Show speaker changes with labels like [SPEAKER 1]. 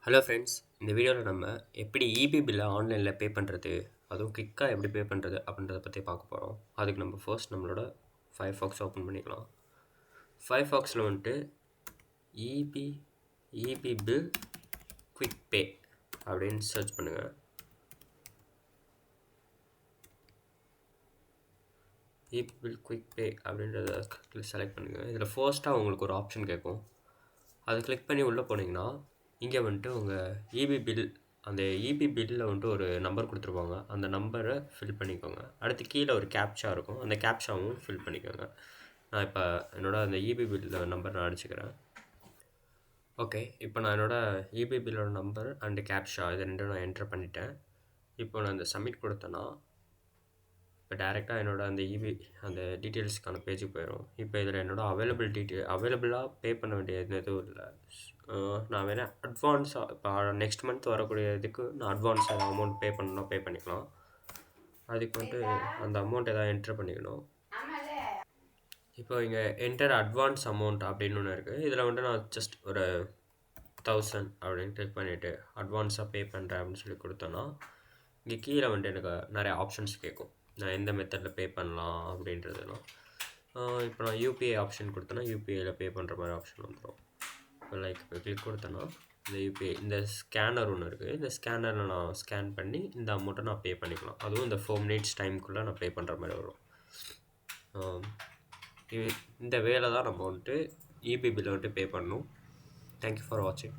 [SPEAKER 1] Hello friends, இந்த வீடியோவில் நம்ம எப்படி இபி பில்லை ஆன்லைனில் பே பண்ணுறது, அதுவும் குயிக்காக எப்படி பே பண்ணுறது அப்படின்றத பற்றி பார்க்க போகிறோம். அதுக்கு நம்ம ஃபர்ஸ்ட் நம்மளோட ஃபயர்ஃபாக்ஸ் ஓப்பன் பண்ணிக்கலாம். ஃபயர்ஃபாக்ஸில் வந்துட்டு இபி இபி பில் குயிக் பே அப்படின்னு சர்ச் பண்ணுங்கள். இபி பில் குயிக் பே அப்படின்றத செலக்ட் பண்ணுங்கள். இதில் ஃபர்ஸ்ட்டாக உங்களுக்கு ஒரு ஆப்ஷன் கேட்கும். அதை கிளிக் பண்ணி உள்ளே போனீங்கன்னா இங்கே வந்துட்டு உங்கள் இபி பில், அந்த இபி பில்லில் வந்துட்டு ஒரு நம்பர் கொடுத்துருப்பாங்க. அந்த நம்பரை ஃபில் பண்ணிக்கோங்க. அடுத்து கீழே ஒரு கேப்சா இருக்கும், அந்த கேப்சாவும் ஃபில் பண்ணிக்கோங்க. நான் இப்போ அந்த இபி பில் நம்பர் நான் அடிச்சுக்கிறேன். ஓகே, இப்போ நான் இபி பில்லோட நம்பர் அண்டு கேப்ஷா இது ரெண்டும் நான் என்ட்ரு பண்ணிட்டேன். இப்போ நான் இந்த சப்மிட் கொடுத்தேன்னா இப்போ டேரெக்டாக அந்த அந்த டீட்டெயில்ஸ்க்கான பேஜுக்கு போயிடும். இப்போ இதில் அவைலபிளாக பே பண்ண வேண்டிய எதுவும் இல்லை. நான் வேணால் அட்வான்ஸாக இப்போ நெக்ஸ்ட் மந்த் வரக்கூடிய இதுக்கு நான் அட்வான்ஸாக அமௌண்ட் பே பண்ணணும்னா பே பண்ணிக்கலாம். அதுக்கு வந்துட்டு அந்த அமௌண்ட் எதாவது என்ட்ரு பண்ணிக்கணும். இப்போ இங்கே என்டர் அட்வான்ஸ் அமௌண்ட் அப்படின்னு ஒன்று இருக்குது. இதில் வந்துட்டு நான் ஜஸ்ட் ஒரு 1000 அப்படின்னு கிளிக் பண்ணிவிட்டு அட்வான்ஸாக பே பண்ணுறேன் அப்படின்னு சொல்லி கொடுத்தோன்னா இங்கே கீழே வந்துட்டு எனக்கு நிறைய ஆப்ஷன்ஸ் கேட்கும். நான் எந்த மெத்தடில் பே பண்ணலாம் அப்படின்றதுலாம். இப்போ நான் யூபிஐ ஆப்ஷன் கொடுத்தேன்னா யூபிஐயில் பே பண்ணுற மாதிரி ஆப்ஷன் வந்துடும். இப்போ இப்போ கிளிக் கொடுத்தேன்னா இந்த யூபிஐ இந்த ஸ்கேனர் ஒன்று இருக்குது. இந்த ஸ்கேனரில் நான் ஸ்கேன் பண்ணி இந்த அமௌண்ட்டை நான் பே பண்ணிக்கலாம். அதுவும் இந்த 4 மினிட்ஸ் டைமுக்குள்ளே நான் பே பண்ணுற மாதிரி வரும். இந்த வேலை தான் நம்ம வந்துட்டு இபி பில்லை வந்துட்டு பே பண்ணணும். தேங்க்யூ ஃபார் வாட்சிங்.